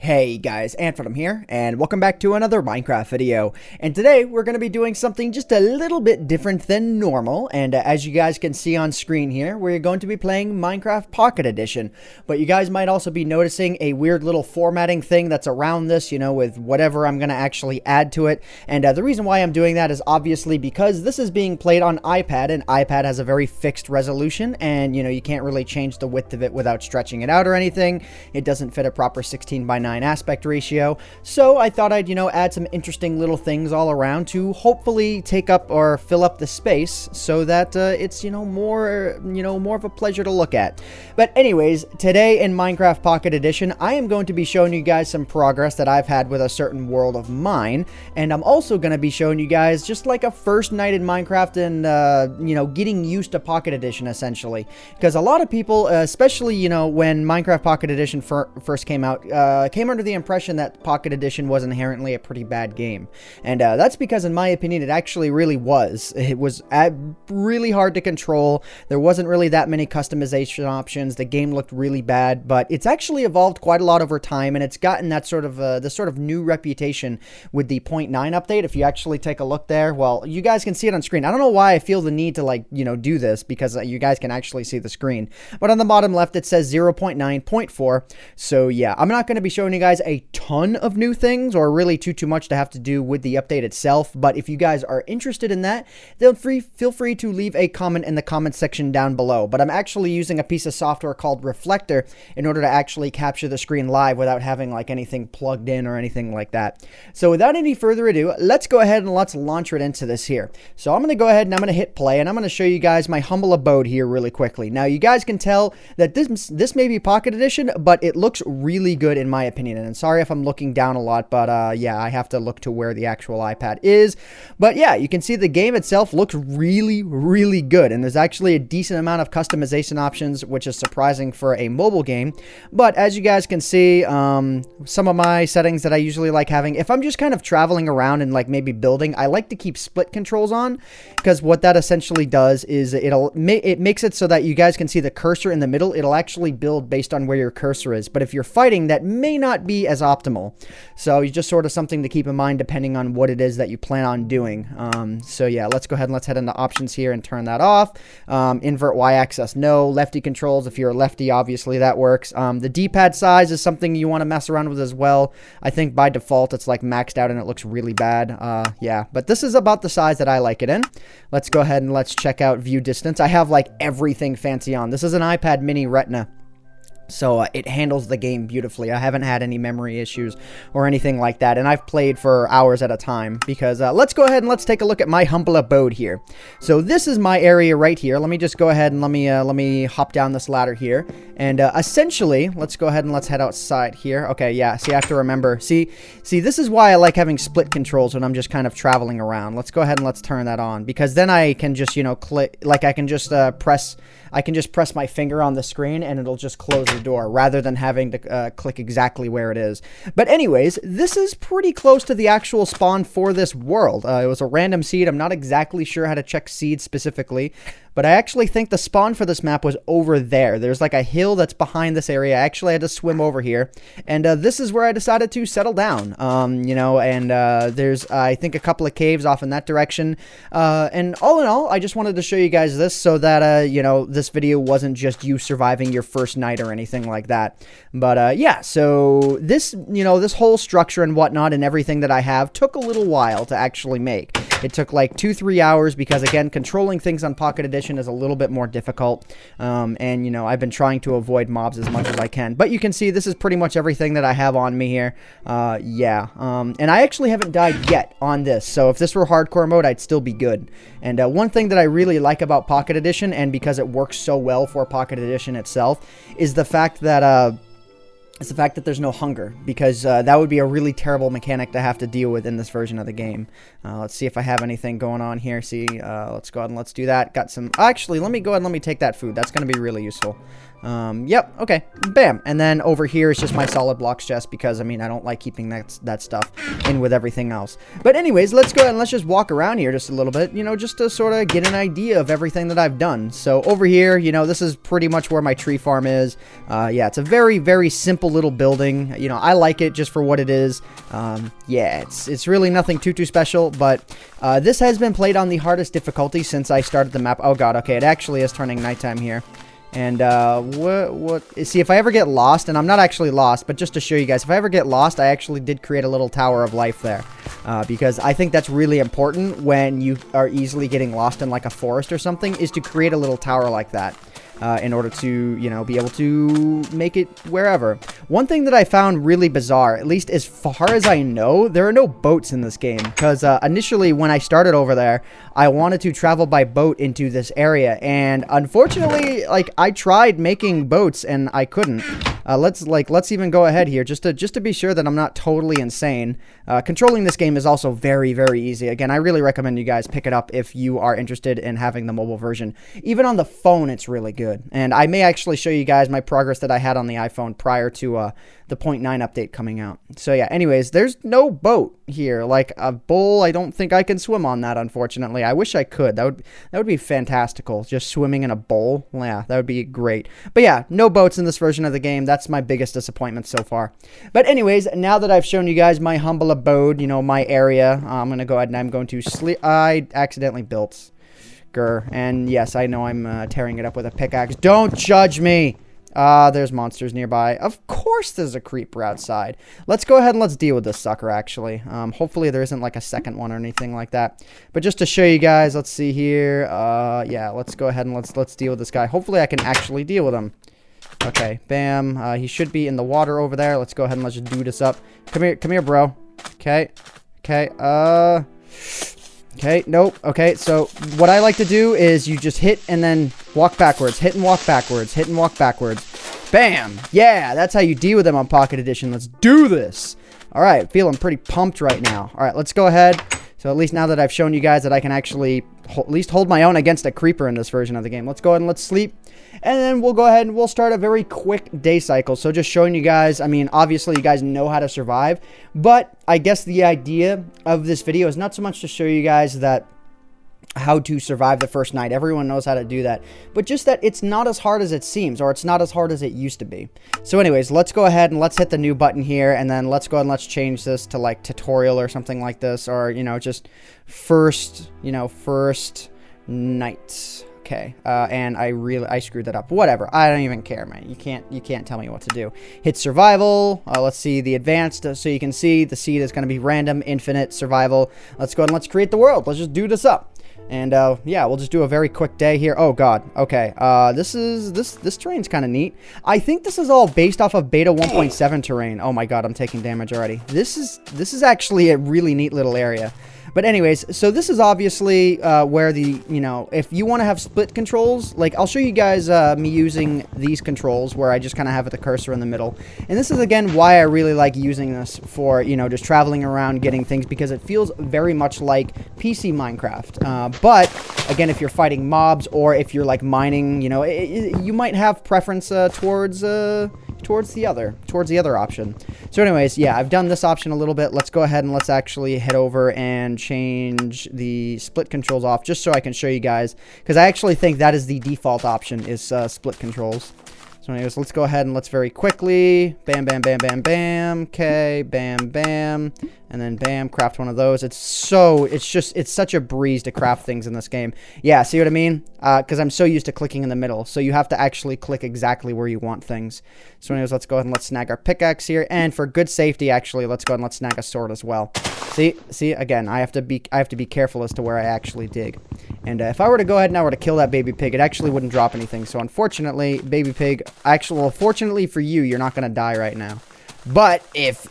Hey guys, AntVenom here, and welcome back to another Minecraft video. And today we're going to be doing something just a little bit different than normal. And as you guys can see on screen here, we're going to be playing Minecraft Pocket Edition. But you guys might also be noticing a weird little formatting thing that's around this, you know, with whatever I'm going to actually add to it. And the reason why I'm doing that is obviously because this is being played on iPad, and iPad has a very fixed resolution, and you know, you can't really change the width of it without stretching it out or anything. It doesn't fit a proper 16:9 aspect ratio, so I thought I'd, you know, add some interesting little things all around to hopefully take up or fill up the space so that it's, you know, more of a pleasure to look at. But anyways, today in Minecraft Pocket Edition, I am going to be showing you guys some progress that I've had with a certain world of mine, and I'm also going to be showing you guys just like a first night in Minecraft and, you know, getting used to Pocket Edition essentially, because a lot of people, especially, you know, when Minecraft Pocket Edition first came out, came under the impression that Pocket Edition was inherently a pretty bad game. And that's because, in my opinion, it actually really was. It was really hard to control. There wasn't really that many customization options. The game looked really bad, but it's actually evolved quite a lot over time, and it's gotten that sort of this sort of new reputation with the 0.9 update. If you actually take a look there, well, you guys can see it on screen. I don't know why I feel the need to, like, you know, do this, because you guys can actually see the screen. But on the bottom left, it says 0.9.4. So yeah, I'm not going to be showing you guys a ton of new things, or really too much to have to do with the update itself. But if you guys are interested in that, then feel free to leave a comment in the comment section down below. But I'm actually using a piece of software called Reflector in order to actually capture the screen live without having like anything plugged in or anything like that. So without any further ado, let's go ahead and let's launch right into this here. So I'm going to go ahead and I'm going to hit play, and I'm going to show you guys my humble abode here really quickly. Now you guys can tell that this may be Pocket Edition, but it looks really good in my opinion. And sorry if I'm looking down a lot, but yeah, I have to look to where the actual iPad is. But yeah, you can see the game itself looks really good, and there's actually a decent amount of customization options, which is surprising for a mobile game. But as you guys can see, some of my settings that I usually like having, if I'm just kind of traveling around and like maybe building, I like to keep split controls on, because what that essentially does is it makes it so that you guys can see the cursor in the middle. It'll actually build based on where your cursor is, but if you're fighting, that may not be as optimal. So it's just sort of something to keep in mind depending on what it is that you plan on doing. So yeah, let's go ahead and let's head into options here and turn that off. Invert y-axis, no. Lefty controls, if you're a lefty, obviously that works. The D-pad size is something you want to mess around with as well. I think by default it's like maxed out and it looks really bad. Yeah, but this is about the size that I like it in. Let's go ahead and let's check out view distance. I have like everything fancy on. This is an iPad mini Retina, so it handles the game beautifully. I haven't had any memory issues or anything like that, and I've played for hours at a time. Because let's go ahead and let's take a look at my humble abode here. So this is my area right here. Let me just go ahead and let me hop down this ladder here, and essentially let's go ahead and let's head outside here. Okay, yeah, see, I have to remember. See, this is why I like having split controls when I'm just kind of traveling around. Let's go ahead and let's turn that on, because then I can just, you know, click, like I can just press my finger on the screen and it'll just close the door, rather than having to click exactly where it is. But anyways, this is pretty close to the actual spawn for this world. It was a random seed. I'm not exactly sure how to check seeds specifically, but I actually think the spawn for this map was over there. There's like a hill that's behind this area. I actually had to swim over here, and this is where I decided to settle down. You know, and there's I think a couple of caves off in that direction. And all in all, I just wanted to show you guys this so that you know, this video wasn't just you surviving your first night or anything like that. But yeah, so this, you know, this whole structure and whatnot and everything that I have took a little while to actually make. It took like 2-3 hours, because again, controlling things on Pocket Edition is a little bit more difficult. And you know, I've been trying to avoid mobs as much as I can. But you can see this is pretty much everything that I have on me here. Yeah. And I actually haven't died yet on this, so if this were hardcore mode, I'd still be good. And one thing that I really like about Pocket Edition, and because it works so well for Pocket Edition itself, is the fact that there's no hunger, because that would be a really terrible mechanic to have to deal with in this version of the game. Let's see if I have anything going on here. See, let's go ahead and let's do that. Got some, actually, let me go ahead and let me take that food. That's going to be really useful. Yep, okay, bam. And then over here is just my solid blocks chest, because I mean, I don't like keeping that stuff in with everything else. But anyways, let's go ahead and let's just walk around here just a little bit, you know, just to sort of get an idea of everything that I've done. So over here, you know, this is pretty much where my tree farm is. Yeah, it's a very simple little building. You know, I like it just for what it is. Yeah, it's really nothing too special, but this has been played on the hardest difficulty since I started the map. Oh god, okay, it actually is turning nighttime here. And see, if I ever get lost, and I'm not actually lost, but just to show you guys, if I ever get lost, I actually did create a little tower of life there, because I think that's really important when you are easily getting lost in like a forest or something, is to create a little tower like that. In order to, you know, be able to make it wherever. One thing that I found really bizarre, at least as far as I know, there are no boats in this game. Because initially, when I started over there, I wanted to travel by boat into this area. And unfortunately, like, I tried making boats and I couldn't. Let's even go ahead here just to be sure that I'm not totally insane. Controlling this game is also very easy. Again, I really recommend you guys pick it up if you are interested in having the mobile version. Even on the phone, it's really good. And I may actually show you guys my progress that I had on the iPhone prior to the 0.9 update coming out. So yeah, anyways, there's no boat here. Like a bowl, I don't think I can swim on that, unfortunately. I wish I could. That would be fantastical. Just swimming in a bowl. Yeah, that would be great. But yeah, no boats in this version of the game. That's my biggest disappointment so far. But anyways, now that I've shown you guys my humble abode, you know, my area, I'm going to go ahead and I'm going to sleep. I accidentally built... And yes, I know I'm tearing it up with a pickaxe. Don't judge me! There's monsters nearby. Of course there's a creeper outside. Let's go ahead and let's deal with this sucker, actually. Hopefully there isn't like a second one or anything like that. But just to show you guys, let's see here. Yeah, let's go ahead and let's deal with this guy. Hopefully I can actually deal with him. Okay, bam. He should be in the water over there. Let's go ahead and let's just do this up. Come here, bro. Okay. Okay, nope. Okay, so what I like to do is you just hit and then walk backwards. Hit and walk backwards. Hit and walk backwards. Bam! Yeah, that's how you deal with them on Pocket Edition. Let's do this! Alright, feeling pretty pumped right now. Alright, let's go ahead. So at least now that I've shown you guys that I can actually at least hold my own against a creeper in this version of the game. Let's go ahead and let's sleep. And then we'll go ahead and we'll start a very quick day cycle. So just showing you guys, I mean, obviously you guys know how to survive. But I guess the idea of this video is not so much to show you guys that how to survive the first night. Everyone knows how to do that. But just that it's not as hard as it seems, or it's not as hard as it used to be. So anyways, let's go ahead and let's hit the new button here, and then let's go ahead and let's change this to like tutorial or something like this, or, you know, just first night. Okay, and I screwed that up. Whatever, I don't even care, man. You can't tell me what to do. Hit survival. Let's see the advanced, so you can see the seed is going to be random, infinite, survival. Let's go ahead and let's create the world. Let's just do this up. And yeah, we'll just do a very quick day here. Oh god. Okay. This terrain's kind of neat. I think this is all based off of beta 1.7 terrain. Oh my god, I'm taking damage already. This is actually a really neat little area. But anyways, so this is obviously where the, you know, if you want to have split controls, like I'll show you guys me using these controls where I just kind of have the cursor in the middle. And this is again why I really like using this for, you know, just traveling around getting things, because it feels very much like PC Minecraft. But again, if you're fighting mobs or if you're like mining, you know, you might have preference towards the other option. So anyways, yeah, I've done this option a little bit. Let's go ahead and let's actually head over and change the split controls off, just so I can show you guys, because I actually think that is the default option, is split controls. So anyways, let's go ahead and let's very quickly, bam, bam, bam, bam, bam, okay, bam, bam, and then bam, craft one of those. It's such a breeze to craft things in this game. Yeah, see what I mean? Because I'm so used to clicking in the middle, so you have to actually click exactly where you want things. So anyways, let's go ahead and let's snag our pickaxe here, and for good safety, actually, let's go ahead and let's snag a sword as well. See, again, I have to be careful as to where I actually dig. And if I were to go ahead and I were to kill that baby pig, it actually wouldn't drop anything. So unfortunately, baby pig, fortunately for you, you're not gonna die right now. But if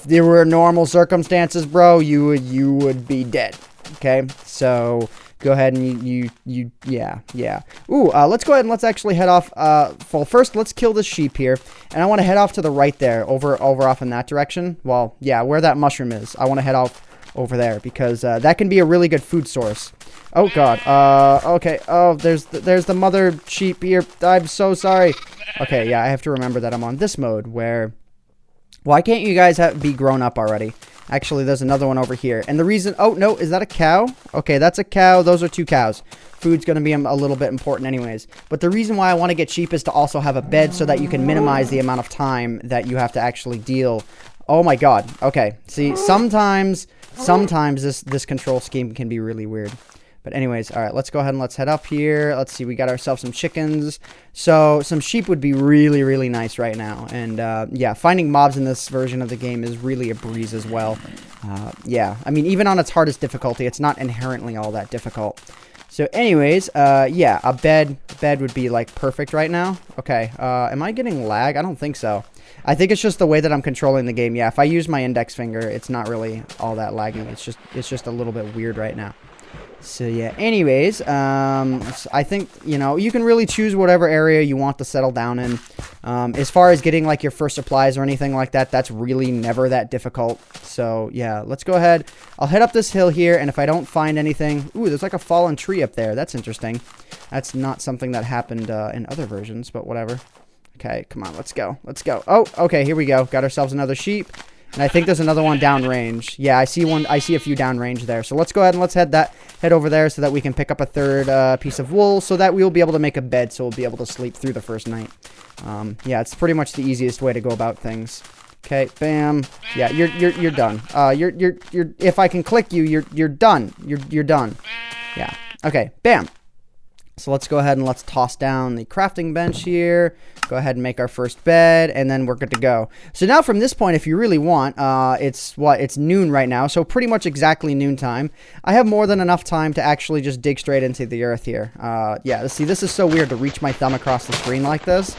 there were normal circumstances, bro, you would be dead. Okay, so go ahead and yeah. Ooh, let's go ahead and let's actually head off. Well, first let's kill this sheep here, and I want to head off to the right there, over off in that direction. Well, yeah, where that mushroom is, I want to head off over there, because that can be a really good food source. Oh god. Okay. Oh, there's the mother sheep here. I'm so sorry. Okay, yeah, I have to remember that I'm on this mode where... Why can't you guys be grown up already? Actually, there's another one over here. And the reason... Oh, no. Is that a cow? Okay, that's a cow. Those are 2 cows. Food's going to be a little bit important anyways. But the reason why I want to get sheep is to also have a bed so that you can minimize the amount of time that you have to actually deal. Oh, my God. Okay. See, sometimes this control scheme can be really weird. But anyways, all right, let's go ahead and let's head up here. Let's see, we got ourselves some chickens. So some sheep would be really, really nice right now. And yeah, finding mobs in this version of the game is really a breeze as well. Yeah, I mean, even on its hardest difficulty, it's not inherently all that difficult. So anyways, yeah, a bed would be like perfect right now. Okay, am I getting lag? I don't think so. I think it's just the way that I'm controlling the game. Yeah, if I use my index finger, it's not really all that lagging. It's just a little bit weird right now. So yeah, anyways, I think, you know, you can really choose whatever area you want to settle down in. As far as getting like your first supplies or anything like that, that's really never that difficult. So yeah, let's go ahead. I'll head up this hill here, and if I don't find anything... Ooh, there's like a fallen tree up there. That's interesting. That's not something that happened in other versions, but whatever. Okay, come on, let's go. Let's go. Oh, okay, here we go. Got ourselves another sheep. And I think there's another one downrange. Yeah, I see one. I see a few downrange there. So let's go ahead and let's head over there so that we can pick up a third piece of wool, so that we'll be able to make a bed, so we'll be able to sleep through the first night. Yeah, it's pretty much the easiest way to go about things. Okay, bam. Yeah, you're done. You're if I can click you, you're done. You're done. Yeah. Okay, bam. So let's go ahead and let's toss down the crafting bench here. Go ahead and make our first bed, and then we're good to go. So now from this point, if you really want, it's noon right now, so pretty much exactly noontime. I have more than enough time to actually just dig straight into the earth here. Yeah, see, this is so weird to reach my thumb across the screen like this.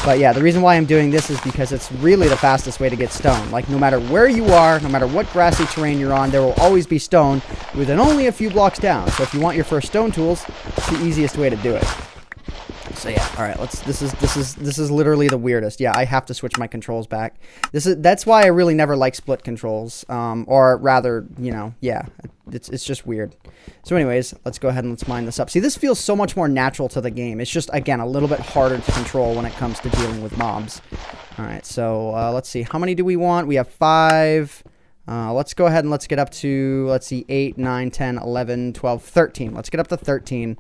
But yeah, the reason why I'm doing this is because it's really the fastest way to get stone. Like, no matter where you are, no matter what grassy terrain you're on, there will always be stone within only a few blocks down. So if you want your first stone tools, it's the easiest way to do it. So yeah, all right. This is literally the weirdest. Yeah, I have to switch my controls back. That's why I really never like split controls. Or rather, you know, yeah, it's just weird. So anyways, let's go ahead and let's mine this up. See, this feels so much more natural to the game. It's just, again, a little bit harder to control when it comes to dealing with mobs. All right, so let's see. How many do we want? We have 5. Let's go ahead and let's get up to, let's see, 8, 9, 10, 11, 12, 13. Let's get up to 13.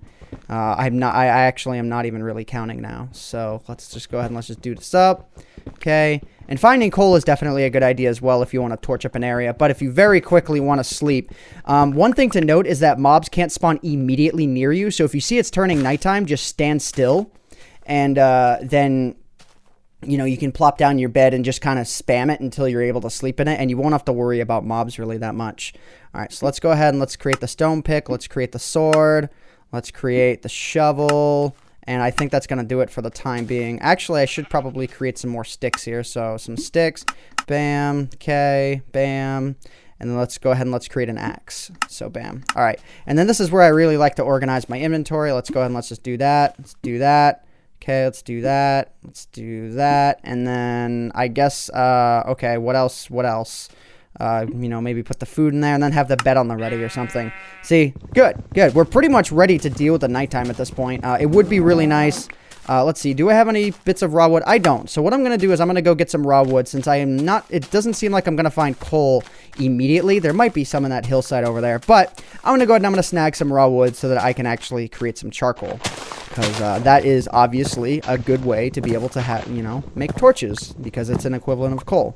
I actually am not even really counting now. So let's just go ahead and let's just do this up. Okay. And finding coal is definitely a good idea as well if you want to torch up an area. But if you very quickly want to sleep, one thing to note is that mobs can't spawn immediately near you. So if you see it's turning nighttime, just stand still. And then, you know, you can plop down your bed and just kind of spam it until you're able to sleep in it. And you won't have to worry about mobs really that much. All right, so let's go ahead and let's create the stone pick. Let's create the sword. Let's create the shovel, and I think that's going to do it for the time being. Actually, I should probably create some more sticks here. So some sticks, bam, okay, bam, and then let's go ahead and let's create an axe. So bam. All right, and then this is where I really like to organize my inventory. Let's go ahead and let's just do that. Let's do that. Okay, let's do that. Let's do that, and then I guess, okay, what else? What else? You know, maybe put the food in there and then have the bed on the ready or something. See, good. We're pretty much ready to deal with the nighttime at this point. It would be really nice. Let's see. Do I have any bits of raw wood? I don't. So what I'm going to do is I'm going to go get some raw wood since I am not... It doesn't seem like I'm going to find coal immediately. There might be some in that hillside over there. But I'm going to go ahead and I'm going to snag some raw wood so that I can actually create some charcoal. Because that is obviously a good way to be able to have, you know, make torches. Because it's an equivalent of coal.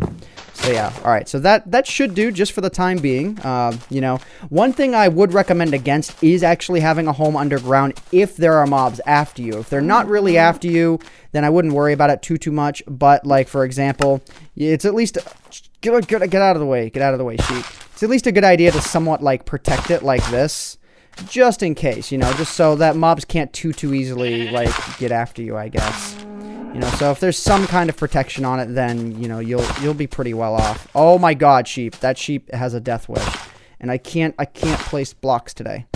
So yeah, all right. So that should do just for the time being. You know, one thing I would recommend against is actually having a home underground if there are mobs after you. If they're not really after you, then I wouldn't worry about it too much. But like, for example, it's at least... Get out of the way. Get out of the way, sheep. It's at least a good idea to somewhat like protect it like this. Just in case, you know, just so that mobs can't too easily like get after you, I guess. You know, so if there's some kind of protection on it, then, you know, you'll be pretty well off. Oh my god, sheep. That sheep has a death wish. And I can't place blocks today.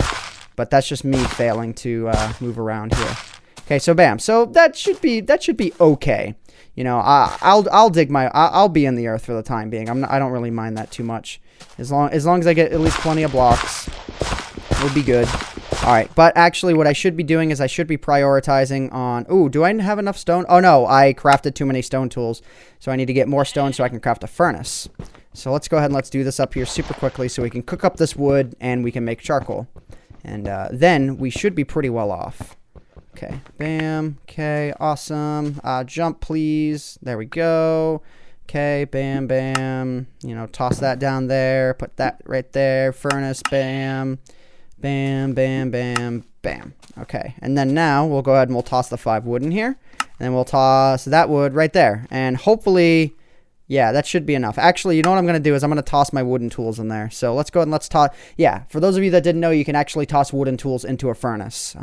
But that's just me failing to move around here. Okay, so bam. So that should be okay. You know, I'll be in the earth for the time being. I don't really mind that too much. As long as I get at least plenty of blocks, we'll be good. All right, but actually what I should be doing is I should be prioritizing on... Ooh, do I have enough stone? Oh, no, I crafted too many stone tools. So I need to get more stone so I can craft a furnace. So let's go ahead and let's do this up here super quickly so we can cook up this wood and we can make charcoal. And then we should be pretty well off. Okay, bam. Okay, awesome. Jump, please. There we go. Okay, bam, bam. You know, toss that down there. Put that right there. Furnace, bam. Bam, bam, bam, bam. Okay, and then now we'll go ahead and we'll toss the 5 wood in here. And then we'll toss that wood right there. And hopefully... yeah, that should be enough. Actually, you know what I'm going to do is I'm going to toss my wooden tools in there. So let's go ahead and let's toss. Yeah, for those of you that didn't know, you can actually toss wooden tools into a furnace.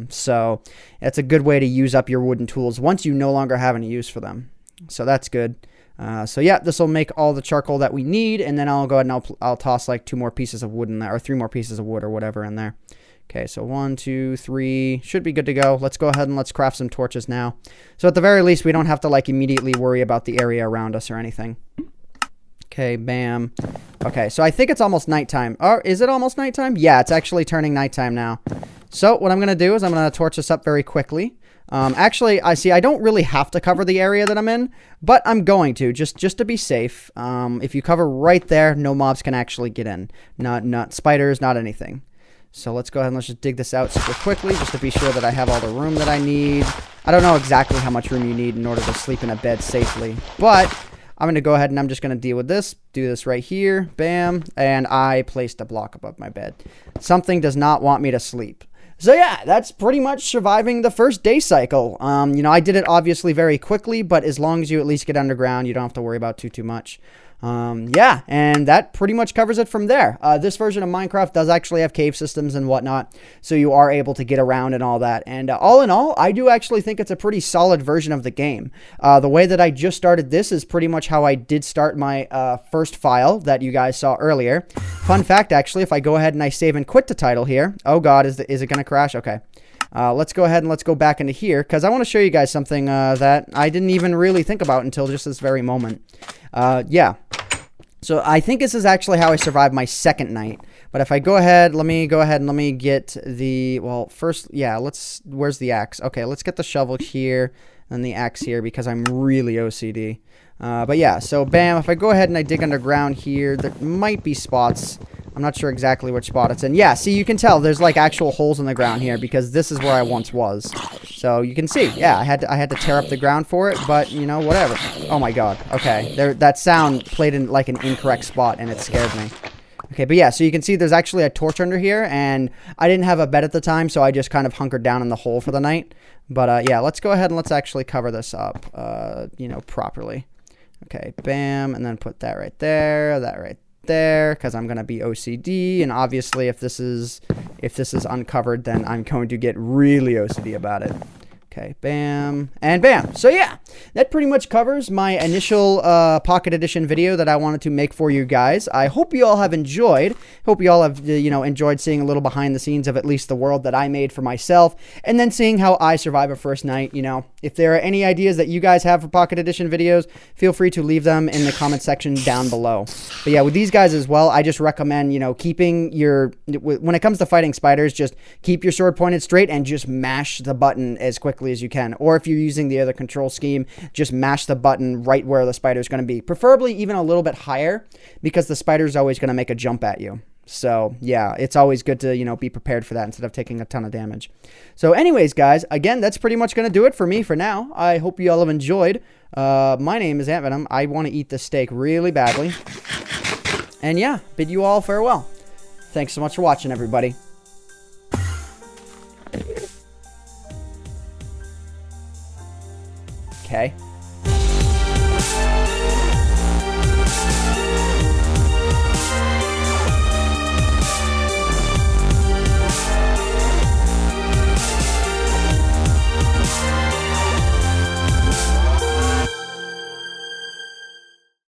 So it's a good way to use up your wooden tools once you no longer have any use for them. So that's good. So yeah, this will make all the charcoal that we need. And then I'll go ahead and I'll toss like 2 more pieces of wood in there, or 3 more pieces of wood or whatever in there. Okay, so 1, 2, 3, should be good to go. Let's go ahead and let's craft some torches now. So at the very least, we don't have to like immediately worry about the area around us or anything. Okay, bam. Okay, so I think it's almost nighttime. Or is it almost nighttime? Yeah, it's actually turning nighttime now. So what I'm going to do is I'm going to torch this up very quickly. Actually, I don't really have to cover the area that I'm in, but I'm going to, just to be safe. If you cover right there, no mobs can actually get in. Not spiders, not anything. So let's go ahead and let's just dig this out super quickly just to be sure that I have all the room that I need. I don't know exactly how much room you need in order to sleep in a bed safely, but I'm going to go ahead and I'm just going to deal with this. Do this right here. Bam. And I placed a block above my bed. Something does not want me to sleep. So yeah, that's pretty much surviving the first day cycle. You know, I did it obviously very quickly, but as long as you at least get underground, you don't have to worry about too much. Yeah, and that pretty much covers it from there. This version of Minecraft does actually have cave systems and whatnot, so you are able to get around and all that. And all in all, I do actually think it's a pretty solid version of the game. The way that I just started this is pretty much how I did start my first file that you guys saw earlier. Fun fact, actually, if I go ahead and I save and quit the title here, oh god, is it going to crash? Okay. Let's go ahead and let's go back into here, because I want to show you guys something that I didn't even really think about until just this very moment. Yeah. So I think this is actually how I survived my second night. But if I go ahead, let me get the, well, first, yeah, where's the axe? Okay, let's get the shovel here and the axe here because I'm really OCD. But yeah, so bam, if I go ahead and I dig underground here, there might be spots. I'm not sure exactly which spot it's in. Yeah, see, you can tell there's like actual holes in the ground here because this is where I once was. So you can see, yeah, I had to tear up the ground for it, but you know, whatever. Oh my god. Okay, that sound played in like an incorrect spot and it scared me. Okay, but yeah, so you can see there's actually a torch under here, and I didn't have a bed at the time, so I just kind of hunkered down in the hole for the night. But yeah, let's go ahead and let's actually cover this up, you know, properly. Okay, bam, and then put that right there, that right there, because I'm going to be OCD, and obviously if this is uncovered, then I'm going to get really OCD about it. Okay, bam, and bam. So yeah, that pretty much covers my initial Pocket Edition video that I wanted to make for you guys. I hope you all have enjoyed. Hope you all have, you know, enjoyed seeing a little behind the scenes of at least the world that I made for myself, and then seeing how I survive a first night. You know, if there are any ideas that you guys have for Pocket Edition videos, feel free to leave them in the comment section down below. But yeah, with these guys as well, I just recommend, you know, keeping your, when it comes to fighting spiders, just keep your sword pointed straight and just mash the button as quickly as you can. Or if you're using the other control scheme, just mash the button right where the spider is going to be, preferably even a little bit higher, because the spider is always going to make a jump at you. So yeah, it's always good to, you know, be prepared for that instead of taking a ton of damage. So anyways, guys, again, that's pretty much going to do it for me for now. I hope you all have enjoyed. My name is AntVenom. I want to eat this steak really badly. And yeah, bid you all farewell. Thanks so much for watching, everybody. Okay.